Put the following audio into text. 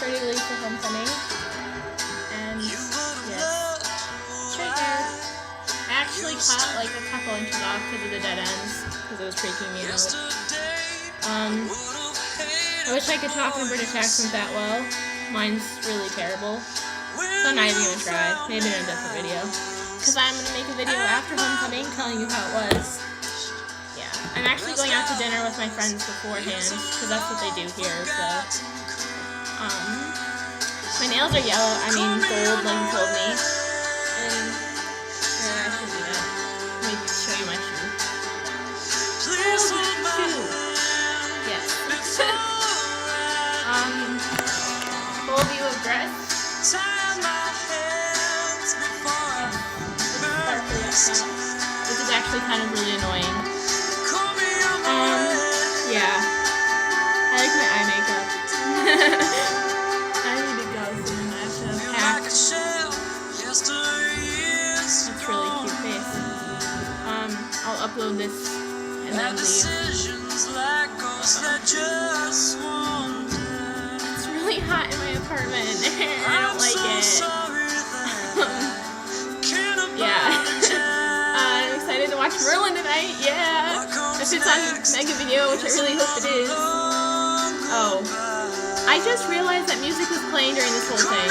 ready to leave for homecoming. And yes, straight hair. I actually cut like a couple inches off because of the dead ends, because it was freaking me out. I wish I could talk in a British accent that well. Mine's really terrible. So I'm not even going to try. Maybe in a different video. Because I'm going to make a video after homecoming telling you how it was. Yeah. I'm actually going out to dinner with my friends beforehand, because that's what they do here, so. My nails are yellow, gold, like you told me. And, yeah, I should do that. Let me show you my shoe. Shoe. Yes. Full view of dress. Which is actually kind of really annoying. Yeah. I like my eye makeup. I need to go soon. I have to pack. That's really cute face. I'll upload this and then leave. It's really hot in my apartment. I don't like it. Yeah. I'm excited to watch Merlin tonight. Yeah. If it's on Mega Video, which I really hope it is. Oh. I just realized that music was playing during this whole thing.